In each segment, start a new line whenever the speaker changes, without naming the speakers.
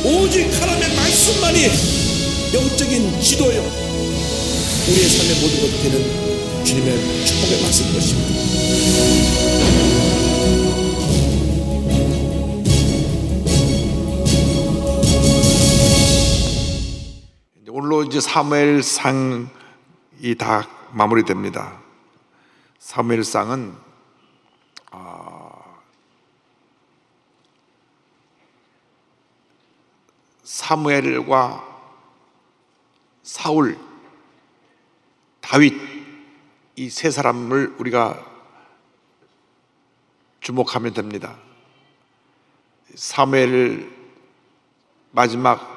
오직 하나님의 말씀만이 영적인 지도요, 우리의 삶의 모든 것이 되는 주님의 축복의 말씀인 것입니다.
오늘로 이제 사무엘상이 다 마무리됩니다. 사무엘상은 사무엘과 사울, 다윗, 이 세 사람을 우리가 주목하면 됩니다. 사무엘 마지막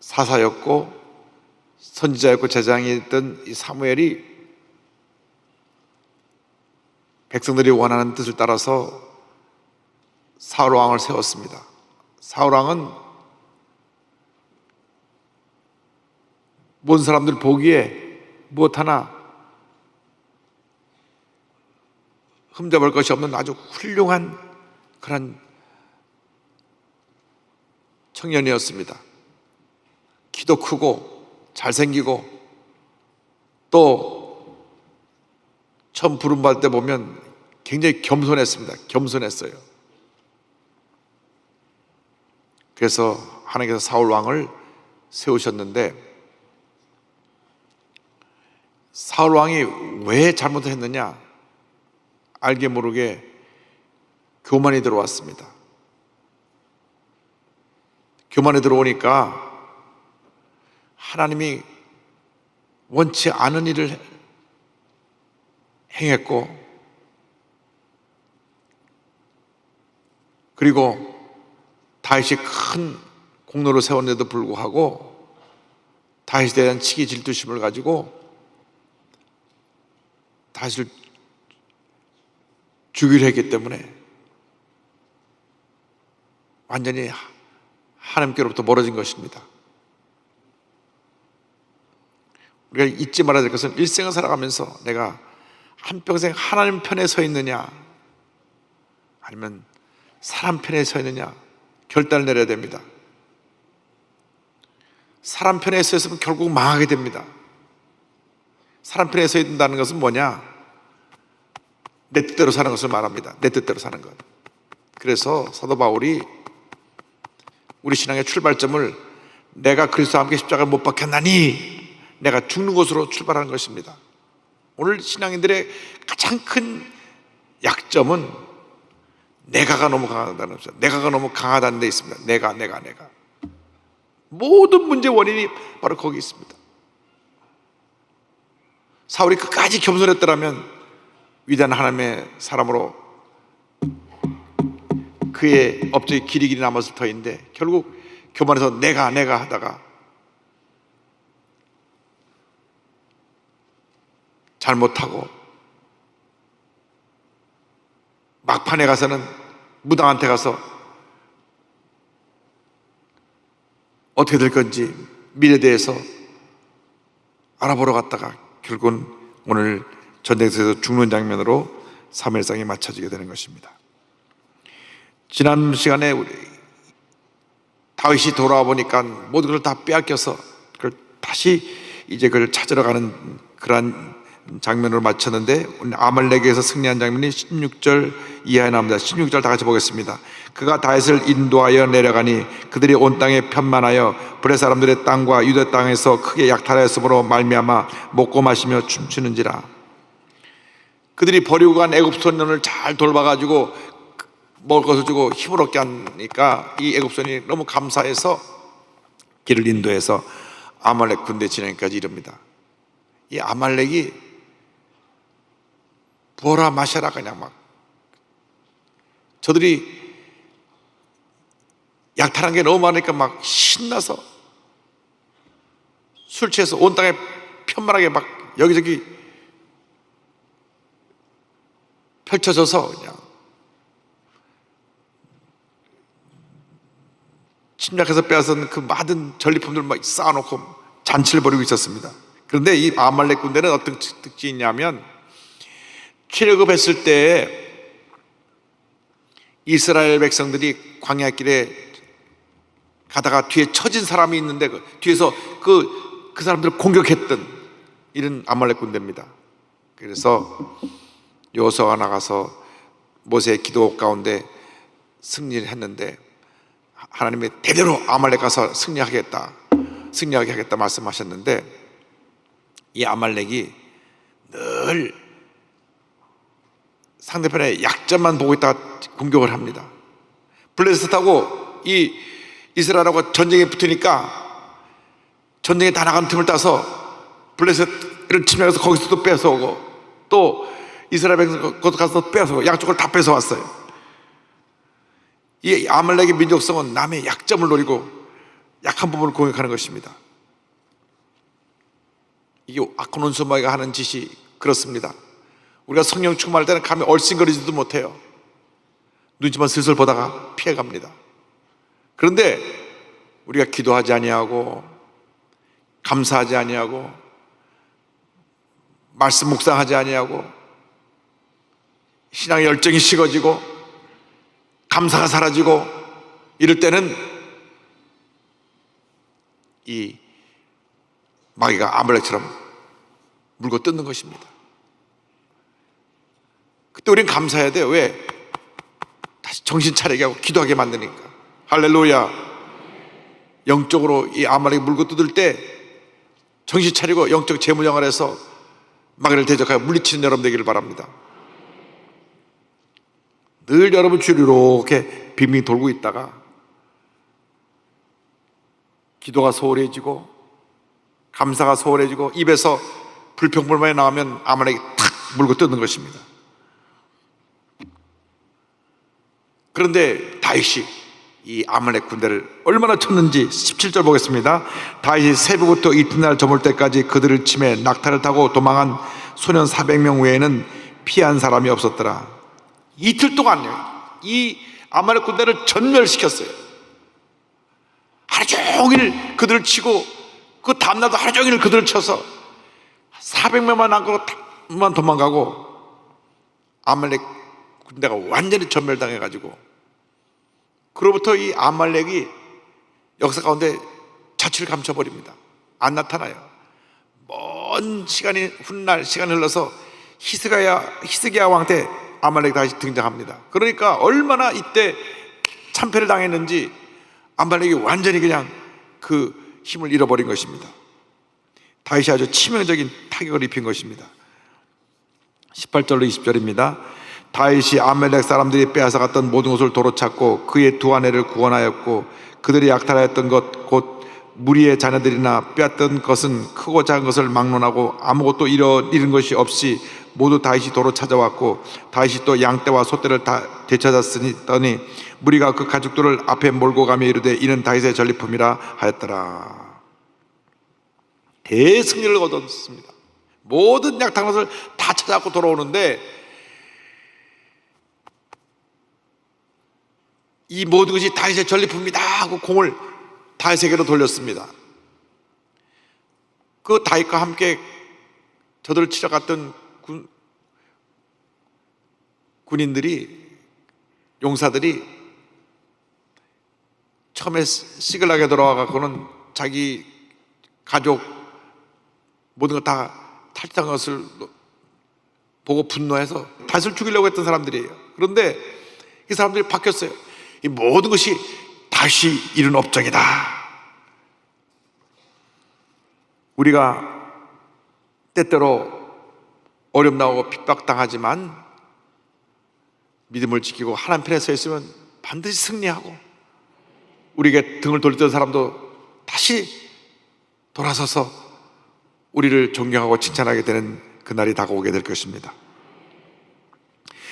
사사였고 선지자였고 제사장이었던 이 사무엘이 백성들이 원하는 뜻을 따라서 사울 왕을 세웠습니다. 사울 왕은 모든 사람들 보기에 무엇 하나 흠잡을 것이 없는 아주 훌륭한 그런 청년이었습니다. 키도 크고 잘생기고 또 처음 부름받을 때 보면 굉장히 겸손했습니다. 겸손했어요. 그래서 하나님께서 사울 왕을 세우셨는데, 사울 왕이 왜 잘못을 했느냐, 알게 모르게 교만이 들어왔습니다. 교만이 들어오니까 하나님이 원치 않은 일을 행했고, 그리고 다윗이 큰 공로를 세웠는데도 불구하고 다윗에 대한 치기 질투심을 가지고 다윗을 죽이려 했기 때문에 완전히 하나님께로부터 멀어진 것입니다. 우리가 잊지 말아야 될 것은 일생을 살아가면서 내가 한평생 하나님 편에 서 있느냐 아니면 사람 편에 서 있느냐 결단을 내려야 됩니다. 사람 편에 서 있으면 결국 망하게 됩니다. 사람 편에 서 있다는 것은 뭐냐? 내 뜻대로 사는 것을 말합니다. 내 뜻대로 사는 것. 그래서 사도 바울이 우리 신앙의 출발점을 내가 그리스도와 함께 십자가를 못 박혔나니 내가 죽는 곳으로 출발하는 것입니다. 오늘 신앙인들의 가장 큰 약점은 내가가 너무 강하다는 것입니다. 내가가 너무 강하다는 데 있습니다. 내가 모든 문제의 원인이 바로 거기 있습니다. 사울이 끝까지 겸손했더라면 위대한 하나님의 사람으로 그의 업적이 길이 남았을 터인데 결국 교만해서 내가 하다가 잘못하고 막판에 가서는 무당한테 가서 어떻게 될 건지 미래에 대해서 알아보러 갔다가 결국은 오늘 전쟁터에서 죽는 장면으로 사무엘상이 맞춰지게 되는 것입니다. 지난 시간에 우리 다윗이 돌아와 보니까 모든 걸 다 빼앗겨서 그걸 다시 이제 그걸 찾으러 가는 그러한 장면으로 맞췄는데 오늘 아말렉에서 승리한 장면이 16절 이하에 나옵니다. 16절 다 같이 보겠습니다. 그가 다윗을 인도하여 내려가니 그들이 온 땅에 편만하여 블레 사람들의 땅과 유다 땅에서 크게 약탈하였으므로 말미암아 먹고 마시며 춤추는지라. 그들이 버리고 간 애굽 소년을 잘 돌봐가지고 먹을 것을 주고 힘을 얻게 하니까 이 애굽 소년이 너무 감사해서 길을 인도해서 아말렉 군대 진영까지 이릅니다. 이 아말렉이 부어라 마셔라 그냥 막 저들이 약탈한 게 너무 많으니까 막 신나서 술 취해서 온 땅에 편만하게 막 여기저기 펼쳐져서 그냥 침략해서 빼앗은 그 많은 전리품들 막 쌓아놓고 잔치를 벌이고 있었습니다. 그런데 이 아말렉 군대는 어떤 특징이 있냐면 출애굽했을 때 이스라엘 백성들이 광야길에 가다가 뒤에 처진 사람이 있는데 그 뒤에서 그 사람들을 공격했던 이런 아말렉 군대입니다. 그래서 여호수아가 나가서 모세의 기도 가운데 승리를 했는데 하나님이 대대로 아말렉 가서 승리하게 하겠다 말씀하셨는데, 이 아말렉이 늘 상대편의 약점만 보고 있다가 공격을 합니다. 블레셋하고 이 이스라엘하고 전쟁에 붙으니까 전쟁에 다 나간 틈을 따서 블레셋을 침략해서 거기서 또 뺏어오고, 또 이스라엘 백성 거기서 가서 또 뺏어오고, 양쪽을 다 뺏어왔어요. 이 아말렉의 민족성은 남의 약점을 노리고 약한 부분을 공격하는 것입니다. 이게 아코논소마가 하는 짓이 그렇습니다. 우리가 성령 충만할 때는 감히 얼씬거리지도 못해요. 눈치만 슬슬 보다가 피해갑니다. 그런데 우리가 기도하지 아니하고 감사하지 아니하고 말씀 묵상하지 아니하고 신앙의 열정이 식어지고 감사가 사라지고 이럴 때는 이 마귀가 아말렉처럼 물고 뜯는 것입니다. 그때 우리는 감사해야 돼요. 왜? 다시 정신 차리게 하고 기도하게 만드니까. 할렐루야. 영적으로 이 아말렉이 물고 뜯을 때 정신 차리고 영적 재무장을 해서 마귀를 대적하여 물리치는 여러분 되기를 바랍니다. 늘 여러분 주위를 이렇게 빙빙 돌고 있다가 기도가 소홀해지고 감사가 소홀해지고 입에서 불평불만이 나오면 아말렉이 탁 물고 뜯는 것입니다. 그런데 다윗이 이 아말렉 군대를 얼마나 쳤는지 17절 보겠습니다. 다윗이 새벽부터 이튿날 저물 때까지 그들을 치매 낙타를 타고 도망한 소년 400명 외에는 피한 사람이 없었더라. 이틀 동안요, 이 아말렉 군대를 전멸시켰어요. 하루 종일 그들을 치고 그 다음날도 하루 종일 그들을 쳐서 400명만 남고만 도망가고 아말렉 군대가 완전히 전멸당해가지고, 그로부터 이 아말렉이 역사 가운데 자취를 감춰버립니다. 안 나타나요. 먼 시간이 훗날 시간이 흘러서 히스기야 왕 때 아말렉이 다시 등장합니다. 그러니까 얼마나 이때 참패를 당했는지 아말렉이 완전히 그냥 그 힘을 잃어버린 것입니다. 다윗이 아주 치명적인 타격을 입힌 것입니다. 18절로 20절입니다. 다윗이 아말렉 사람들이 빼앗아갔던 모든 것을 도로 찾고 그의 두 아내를 구원하였고, 그들이 약탈하였던 것 곧 무리의 자녀들이나 빼앗던 것은 크고 작은 것을 막론하고 아무것도 잃은 것이 없이 모두 다윗이 도로 찾아왔고, 다윗이 또 양떼와 소떼를 다 되찾았으니 무리가 그 가축들을 앞에 몰고 가며 이르되 이는 다윗의 전리품이라 하였더라. 대승리를 거뒀습니다. 모든 약탈한 것을 다 찾아갖고 돌아오는데 이 모든 것이 다윗의 전리품이다 하고 공을 다윗에게로 돌렸습니다. 그 다윗과 함께 저들을 치러 갔던 군인들이, 용사들이 처음에 시글락에 돌아와갖고는 자기 가족 모든 거 다 탈취한 것을 보고 분노해서 다윗을 죽이려고 했던 사람들이에요. 그런데 이 사람들이 바뀌었어요. 이 모든 것이 다시 이룬 업적이다. 우리가 때때로 어려움 나오고 핍박당하지만 믿음을 지키고 하나님 편에 서 있으면 반드시 승리하고, 우리에게 등을 돌리던 사람도 다시 돌아서서 우리를 존경하고 칭찬하게 되는 그날이 다가오게 될 것입니다.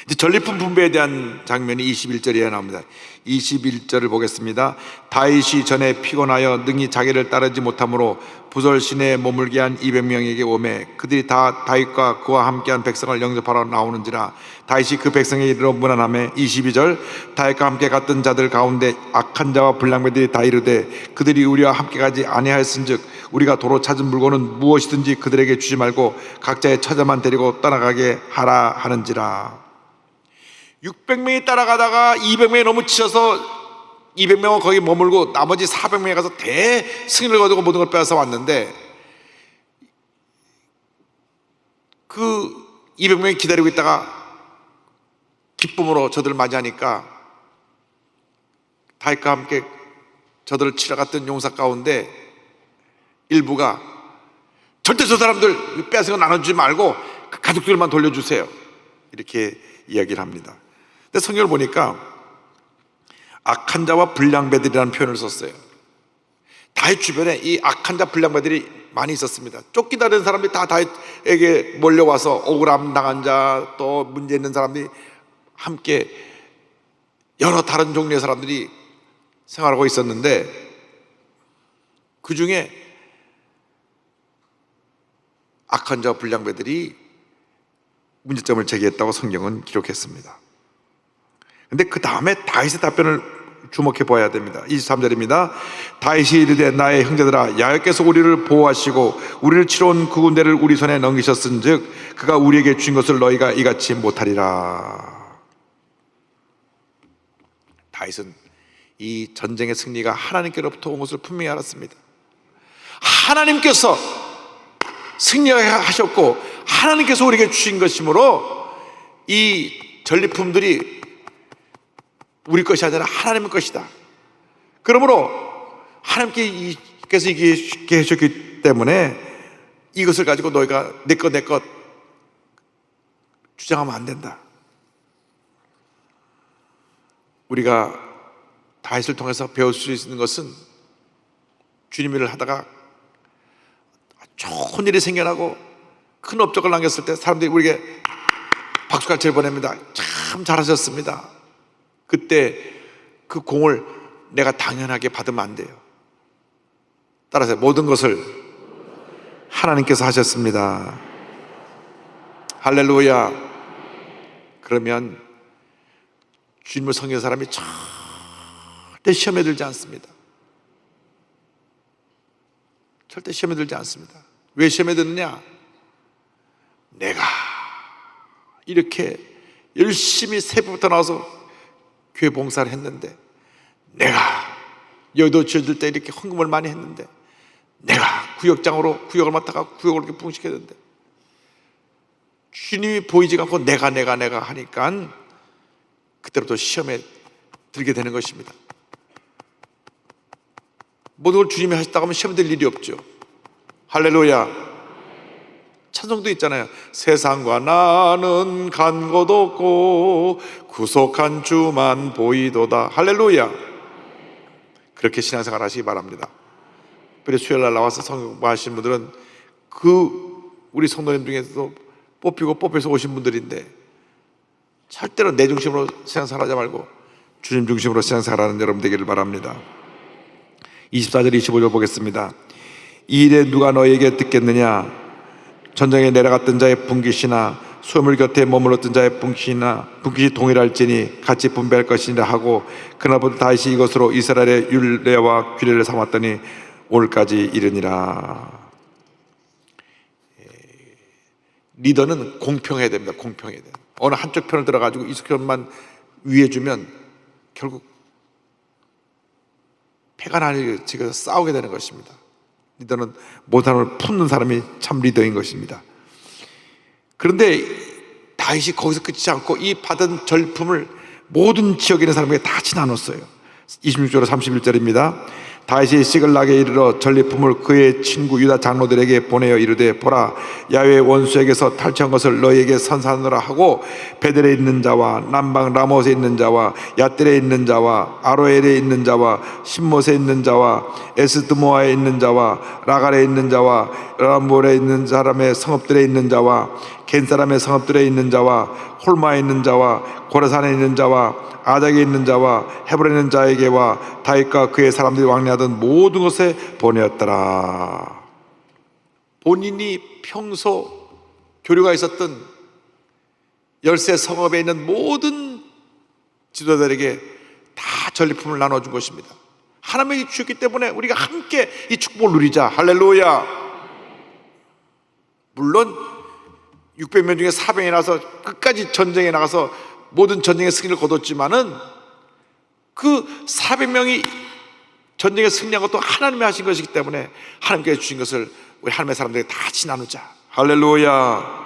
이제 전리품 분배에 대한 장면이 21절에 나옵니다. 21절을 보겠습니다. 다윗이 전에 피곤하여 능히 자기를 따르지 못하므로 부설 시내에 머물게 한 200명에게 오매 그들이 다 다윗과 그와 함께한 백성을 영접하러 나오는지라. 다윗이 그 백성에 이르러 문안하매 22절 다윗과 함께 갔던 자들 가운데 악한 자와 불량배들이 다 이르되 그들이 우리와 함께 가지 아니하였은즉 우리가 도로 찾은 물건은 무엇이든지 그들에게 주지 말고 각자의 처자만 데리고 떠나가게 하라 하는지라. 600명이 따라가다가 200명이 너무 치셔서 200명은 거기 머물고 나머지 400명이 가서 대승리를 거두고 모든 걸 빼앗아 왔는데, 그 200명이 기다리고 있다가 기쁨으로 저들을 맞이하니까 다윗과 함께 저들을 치러 갔던 용사 가운데 일부가 절대 저 사람들 빼앗은 거 나눠주지 말고 그 가족들만 돌려주세요, 이렇게 이야기를 합니다. 근데 성경을 보니까 악한 자와 불량배들이라는 표현을 썼어요. 다윗 주변에 이 악한 자 불량배들이 많이 있었습니다. 쫓기다니는 사람들이 다 다윗에게 몰려와서 억울함 당한 자, 또 문제 있는 사람들이 함께 여러 다른 종류의 사람들이 생활하고 있었는데, 그 중에 악한 자와 불량배들이 문제점을 제기했다고 성경은 기록했습니다. 근데 그 다음에 다윗의 답변을 주목해 보아야 됩니다. 23절입니다. 다윗이 이르되 나의 형제들아, 여호와께서 우리를 보호하시고 우리를 치러 온 그 군대를 우리 손에 넘기셨은즉 그가 우리에게 주신 것을 너희가 이같이 못하리라. 다윗은 이 전쟁의 승리가 하나님께로부터 온 것을 분명히 알았습니다. 하나님께서 승리하셨고 하나님께서 우리에게 주신 것이므로 이 전리품들이 우리 것이 아니라 하나님의 것이다. 그러므로 하나님께서 이기게 해주셨기 때문에 이것을 가지고 너희가 내 것 주장하면 안 된다. 우리가 다윗을 통해서 배울 수 있는 것은, 주님 일을 하다가 좋은 일이 생겨나고 큰 업적을 남겼을 때 사람들이 우리에게 박수갈채를 보냅니다. 참 잘하셨습니다. 그때 그 공을 내가 당연하게 받으면 안 돼요. 따라서 모든 것을 하나님께서 하셨습니다. 할렐루야. 그러면 주님을 섬기는 사람이 절대 시험에 들지 않습니다. 절대 시험에 들지 않습니다. 왜 시험에 드느냐? 내가 이렇게 열심히 새벽부터 나와서 교회 봉사를 했는데, 내가 여의도 지어줄 때 이렇게 헌금을 많이 했는데, 내가 구역장으로 구역을 맡다가 구역을 이렇게 부흥시켰는데, 주님이 보이지 않고 내가 하니까 그때부터 시험에 들게 되는 것입니다. 모든 걸 주님이 하셨다고 하면 시험에 들 일이 없죠. 할렐루야. 찬송도 있잖아요. 세상과 나는 간 곳 없고 구속한 주만 보이도다. 할렐루야. 그렇게 신앙생활 하시기 바랍니다. 특별히 수요일날 나와서 성경 공부하시는 분들은 우리 성도님 중에서도 뽑혀서 오신 분들인데, 절대로 내 중심으로 신앙생활하지 말고 주님 중심으로 신앙생활하는 여러분 되기를 바랍니다. 24절 25절 보겠습니다. 이 일에 누가 너에게 듣겠느냐? 전장에 내려갔던 자의 분깃이나 소물 곁에 머물렀던 자의 분깃이 동일할지니 같이 분배할 것이라 하고, 그날부터 다윗이 이것으로 이스라엘의 율례와 규례를 삼았더니 오늘까지 이르니라. 리더는 공평해야 됩니다. 공평해야 돼요. 어느 한쪽 편을 들어가지고 이석현만 위해 주면 결국 패가 나뉘고 지금 싸우게 되는 것입니다. 리더는 모단을 품는 사람이 참 리더인 것입니다. 그런데 다윗이 거기서 끝이지 않고 이 받은 절품을 모든 지역에 있는 사람에게 다 나눴어요. 26절 31절입니다. 다윗이 시글락에 이르러 전리품을 그의 친구 유다 장로들에게 보내어 이르되, 보라, 야훼의 원수에게서 탈취한 것을 너희에게 선사하노라 하고, 베델에 있는 자와 남방 라못에 있는 자와 얏들에 있는 자와 아로엘에 있는 자와 신못에 있는 자와 에스드모아에 있는 자와 라갈에 있는 자와 라몰에 있는 사람의 성읍들에 있는 자와 겐 사람의 성읍들에 있는 자와 홀마에 있는 자와 고레산에 있는 자와 아작에 있는 자와 헤브론에 있는 자에게와 다윗과 그의 사람들이 왕래하던 모든 곳에 보내었더라. 본인이 평소 교류가 있었던 13 성읍에 있는 모든 지도자들에게 다 전리품을 나눠준 것입니다. 하나님이 주셨기 때문에 우리가 함께 이 축복을 누리자. 할렐루야. 물론 600명 중에 400명이 나서 끝까지 전쟁에 나가서 모든 전쟁의 승리를 거뒀지만은 그 400명이 전쟁에 승리한 것도 하나님이 하신 것이기 때문에 하나님께서 주신 것을 우리 하나님의 사람들에게 다 같이 나누자. 할렐루야.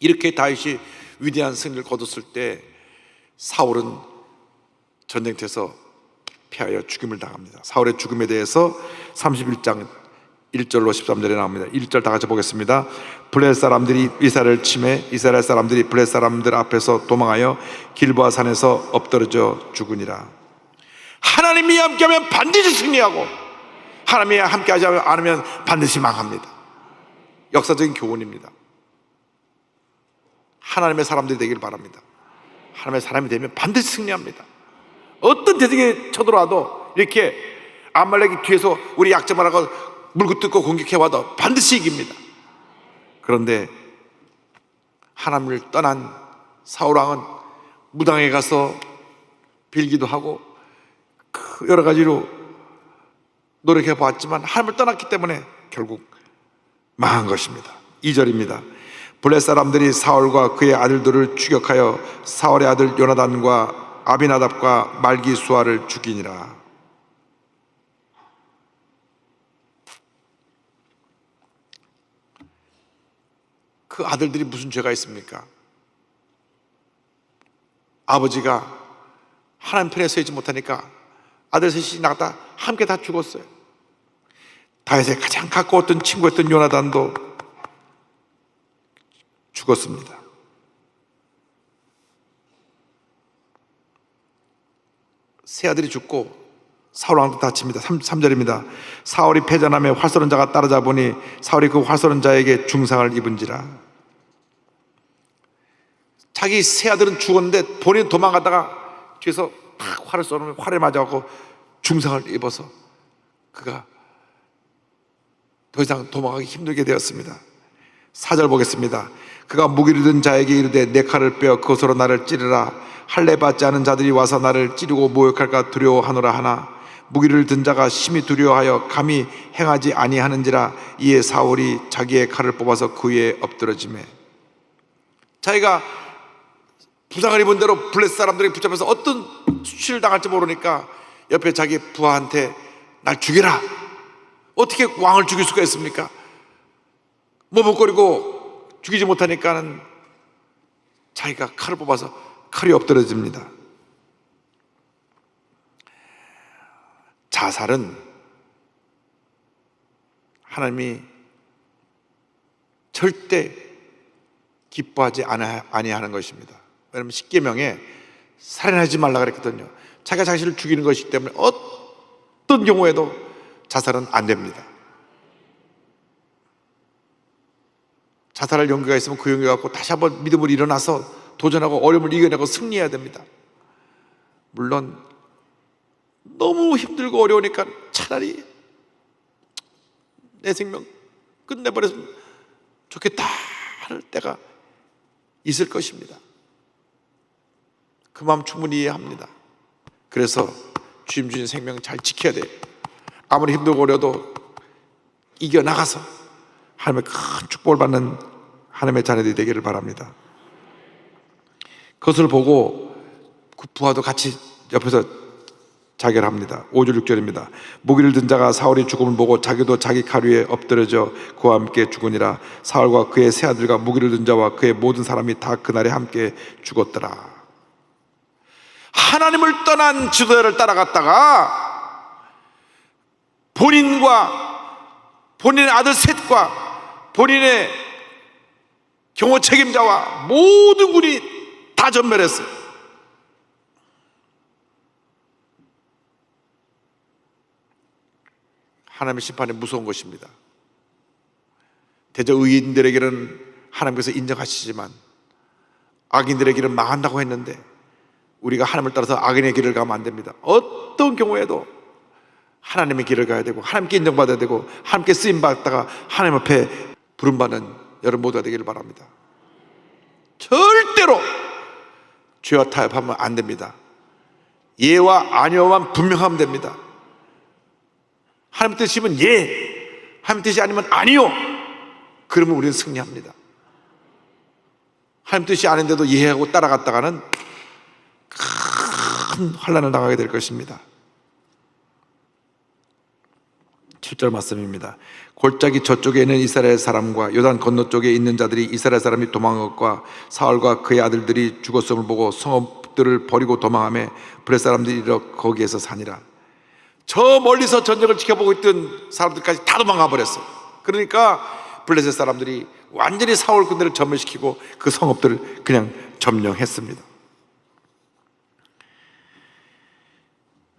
이렇게 다윗이 위대한 승리를 거뒀을 때 사울은 전쟁터에서 패하여 죽임을 당합니다. 사울의 죽음에 대해서 31장 1절로 13절에 나옵니다. 1절 다 같이 보겠습니다. 블레셋 사람들이 이스라엘을 침해 이스라엘 사람들이 블레셋 사람들 앞에서 도망하여 길보아 산에서 엎드러져 죽으니라. 하나님이 함께하면 반드시 승리하고 하나님이 함께하지 않으면 반드시 망합니다. 역사적인 교훈입니다. 하나님의 사람들이 되길 바랍니다. 하나님의 사람이 되면 반드시 승리합니다. 어떤 대적이 쳐들어와도 이렇게 아말렉이 뒤에서 우리 약점을 하고 물고 뜯고 공격해와도 반드시 이깁니다. 그런데 하나님을 떠난 사울왕은 무당에 가서 빌기도 하고 여러 가지로 노력해 보았지만 하나님을 떠났기 때문에 결국 망한 것입니다. 2절입니다. 블레셋 사람들이 사울과 그의 아들들을 추격하여 사울의 아들 요나단과 아비나답과 말기수아를 죽이니라. 그 아들들이 무슨 죄가 있습니까? 아버지가 하나님 편에 서있지 못하니까 아들 셋이 나갔다 함께 다 죽었어요. 다윗의 가장 가까웠던 친구였던 요나단도 죽었습니다. 세 아들이 죽고 사울왕도 다칩니다. 3절입니다. 사울이 패전함에 활 쏘는 자가 따라잡으니 사울이 그 활 쏘는 자에게 중상을 입은지라. 자기 세 아들은 죽었는데 본인은 도망가다가 뒤에서 탁 활을 쏘면 활에 맞아갖고 중상을 입어서 그가 더 이상 도망가기 힘들게 되었습니다. 4절 보겠습니다. 그가 무기를 든 자에게 이르되 내 칼을 빼어 그것으로 나를 찌르라. 할례 받지 않은 자들이 와서 나를 찌르고 모욕할까 두려워하노라 하나 무기를 든 자가 심히 두려워하여 감히 행하지 아니하는지라. 이에 사울이 자기의 칼을 뽑아서 그 위에 엎드러지매 자기가 부상을 입은 대로 블레셋 사람들이 붙잡혀서 어떤 수치를 당할지 모르니까 옆에 자기 부하한테 날 죽여라. 어떻게 왕을 죽일 수가 있습니까? 머뭇거리고 죽이지 못하니까는 자기가 칼을 뽑아서 칼이 엎드러집니다. 자살은 하나님이 절대 기뻐하지 아니하는 것입니다. 왜냐하면 십계명에 살인하지 말라 그랬거든요. 자기가 자신을 죽이는 것이기 때문에 어떤 경우에도 자살은 안 됩니다. 자살할 용기가 있으면 그 용기 갖고 다시 한번 믿음으로 일어나서 도전하고 어려움을 이겨내고 승리해야 됩니다. 물론 너무 힘들고 어려우니까 차라리 내 생명 끝내버렸으면 좋겠다 할 때가 있을 것입니다. 그 마음 충분히 이해합니다. 그래서 주님 주신 생명 잘 지켜야 돼요. 아무리 힘들고 어려도 이겨나가서 하나님의 큰 축복을 받는 하나님의 자녀들이 되기를 바랍니다. 그것을 보고 그 부하도 같이 옆에서 자결 합니다. 5절 6절입니다. 무기를 든 자가 사울의 죽음을 보고 자기도 자기 칼 위에 엎드려져 그와 함께 죽으니라. 사울과 그의 세 아들과 무기를 든 자와 그의 모든 사람이 다 그날에 함께 죽었더라. 하나님을 떠난 지도자를 따라갔다가 본인의 아들 셋과 본인의 경호 책임자와 모든 군이 다 전멸했어요. 하나님의 심판이 무서운 것입니다. 대저 의인들에게는 하나님께서 인정하시지만 악인들에게는 망한다고 했는데 우리가 하나님을 따라서 악인의 길을 가면 안 됩니다. 어떤 경우에도 하나님의 길을 가야 되고 하나님께 인정받아야 되고 하나님께 쓰임받다가 하나님 앞에 부름받는 여러분 모두가 되기를 바랍니다. 절대로 죄와 타협하면 안 됩니다. 예와 아니오만 분명하면 됩니다. 하나님 뜻이면 예, 하나님 뜻이 아니면 아니요. 그러면 우리는 승리합니다. 하나님 뜻이 아닌데도 예하고 따라갔다가는 큰 큰 환난을 당하게 될 것입니다. 7절 말씀입니다. 골짜기 저쪽에 있는 이스라엘 사람과 요단 건너쪽에 있는 자들이 이스라엘 사람이 도망한 것과 사울과 그의 아들들이 죽었음을 보고 성읍들을 버리고 도망하며 블레셋 사람들이 이르러 거기에서 사니라. 저 멀리서 전쟁을 지켜보고 있던 사람들까지 다 도망가 버렸어요. 그러니까 블레셋 사람들이 완전히 사울 군대를 전멸시키고 그 성읍들을 그냥 점령했습니다.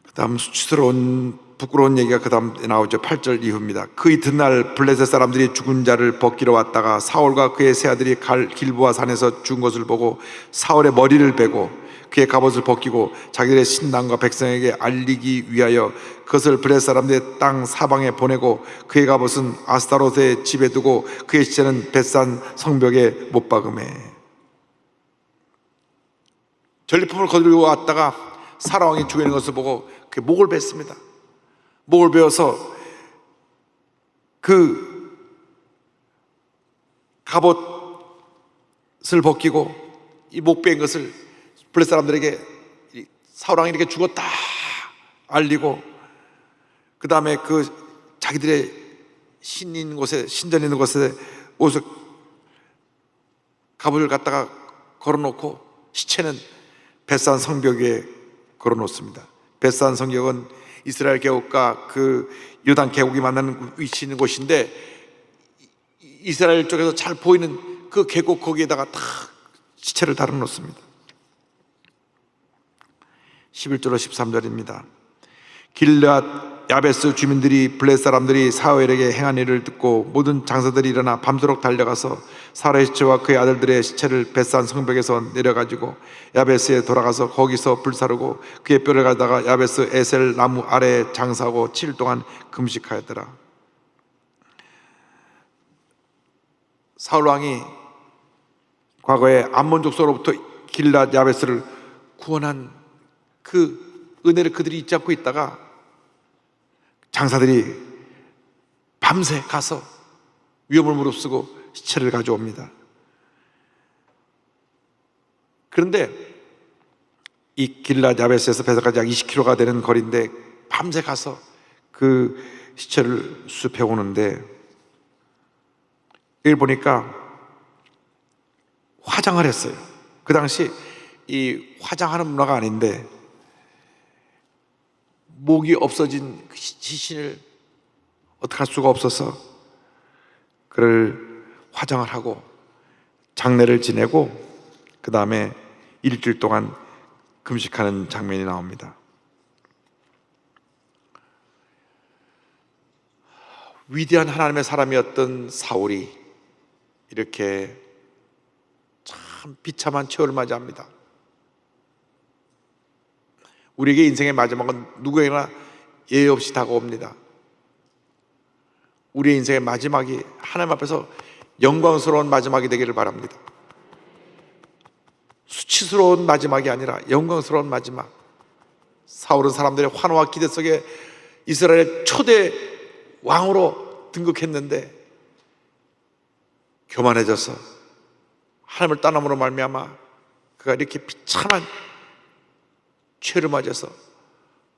그 다음 수치스러운 부끄러운 얘기가 그 다음 나오죠. 8절 이후입니다. 그 이튿날 블레셋 사람들이 죽은 자를 벗기러 왔다가 사울과 그의 세 아들이 길보아 산에서 죽은 것을 보고 사울의 머리를 베고 그의 갑옷을 벗기고 자기들의 신당과 백성에게 알리기 위하여 그것을 블레셋 사람들의 땅 사방에 보내고 그의 갑옷은 아스타롯의 집에 두고 그의 시체는 벳산 성벽에 못 박음해. 전리품을 거두고 왔다가 사라왕이 죽어 있는 것을 보고 그 목을 뱄습니다. 목을 베어서 그 갑옷을 벗기고 이 목 베인 것을 블레셋 사람들에게 사울왕이 이렇게 죽었다 알리고, 그 다음에 그 자기들의 신 있는 곳에, 신전 있는 곳에 옷을 갑옷을 갖다가 걸어놓고 시체는 벳산 성벽 위에 걸어놓습니다. 벳산 성벽은 이스라엘 계곡과 그 요단 계곡이 만나는 위치 있는 곳인데 이스라엘 쪽에서 잘 보이는 그 계곡 거기에다가 다 시체를 달아놓습니다. 11절로 13절입니다. 길앗 야베스 주민들이 블레셋 사람들이 사울에게 행한 일을 듣고 모든 장사들이 일어나 밤새도록 달려가서 사울의 시체와 그의 아들들의 시체를 벳산 성벽에서 내려가지고 야베스에 돌아가서 거기서 불사르고 그의 뼈를 가다가 야베스 에셀 나무 아래에 장사하고 7일 동안 금식하였더라. 사울 왕이 과거에 암몬 족속으로부터 길앗 야베스를 구원한 그 은혜를 그들이 잊지 않고 있다가 장사들이 밤새 가서 위험을 무릅쓰고 시체를 가져옵니다. 그런데 이 길앗 야베스에서 베사까지 약 20km가 되는 거리인데 밤새 가서 그 시체를 수습해 오는데 여기 보니까 화장을 했어요. 그 당시 이 화장하는 문화가 아닌데 목이 없어진 그 시신을 어떻게 할 수가 없어서 그를 화장을 하고 장례를 지내고 그 다음에 일주일 동안 금식하는 장면이 나옵니다. 위대한 하나님의 사람이었던 사울이 이렇게 참 비참한 최후를 맞이합니다. 우리에게 인생의 마지막은 누구에게나 예외 없이 다가옵니다. 우리의 인생의 마지막이 하나님 앞에서 영광스러운 마지막이 되기를 바랍니다. 수치스러운 마지막이 아니라 영광스러운 마지막. 사울은 사람들의 환호와 기대 속에 이스라엘의 초대 왕으로 등극했는데 교만해져서 하나님을 떠남으로 말미암아 그가 이렇게 비참한 죄를 맞아서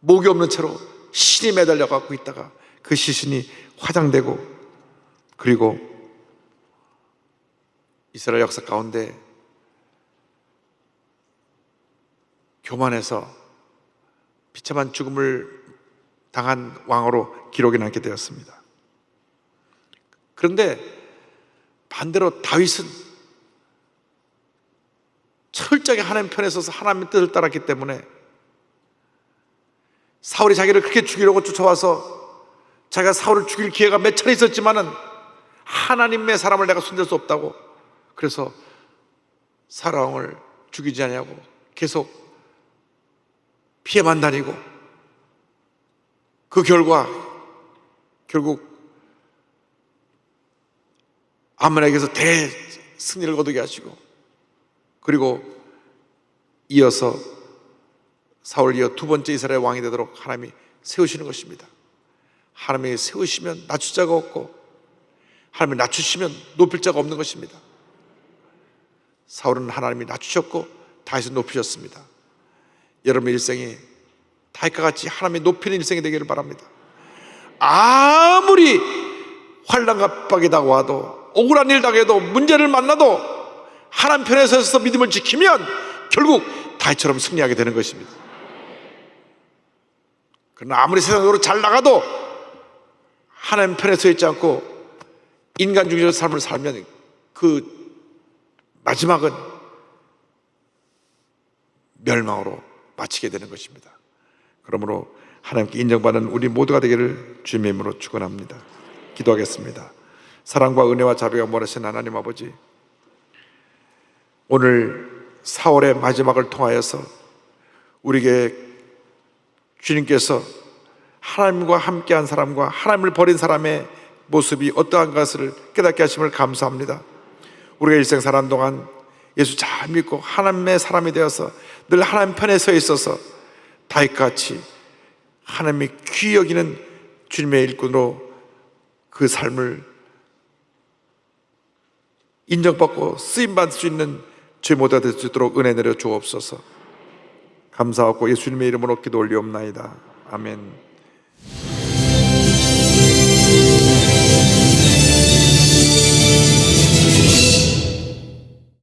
목이 없는 채로 신이 매달려 갖고 있다가 그 시신이 화장되고, 그리고 이스라엘 역사 가운데 교만해서 비참한 죽음을 당한 왕으로 기록이 남게 되었습니다. 그런데 반대로 다윗은 철저하게 하나님 편에 서서 하나님의 뜻을 따랐기 때문에 사울이 자기를 그렇게 죽이려고 쫓아와서 자기가 사울을 죽일 기회가 몇 차례 있었지만은 하나님의 사람을 내가 손댈 수 없다고, 그래서 사울왕을 죽이지 않냐고 계속 피해만 다니고 그 결과 결국 아몬에게서 대승리를 거두게 하시고, 그리고 이어서 사울 이어 두 번째 이스라엘 왕이 되도록 하나님이 세우시는 것입니다. 하나님이 세우시면 낮출 자가 없고 하나님이 낮추시면 높일 자가 없는 것입니다. 사울은 하나님이 낮추셨고 다윗은 높이셨습니다. 여러분의 일생이 다윗과 같이 하나님의 높이는 일생이 되기를 바랍니다. 아무리 환난 갑박이 다가와도, 억울한 일 당해도, 문제를 만나도 하나님 편에 서서 믿음을 지키면 결국 다윗처럼 승리하게 되는 것입니다. 그러나 아무리 세상으로 잘 나가도 하나님 편에 서 있지 않고 인간 중심의 삶을 살면 그 마지막은 멸망으로 마치게 되는 것입니다. 그러므로 하나님께 인정받는 우리 모두가 되기를 주님의 이름으로 축원합니다. 기도하겠습니다. 사랑과 은혜와 자비가 mol하신 하나님 아버지, 오늘 4월의 마지막을 통하여서 우리에게 주님께서 하나님과 함께한 사람과 하나님을 버린 사람의 모습이 어떠한 것을 깨닫게 하심을 감사합니다. 우리가 일생 사는 동안 예수 잘 믿고 하나님의 사람이 되어서 늘 하나님 편에 서 있어서 다윗같이 하나님이 귀히 여기는 주님의 일꾼으로 그 삶을 인정받고 쓰임받을 수 있는 죄 모두가 될 수 있도록 은혜 내려 주옵소서. 감사하고 예수님의 이름으로 기도 올리옵나이다. 아멘.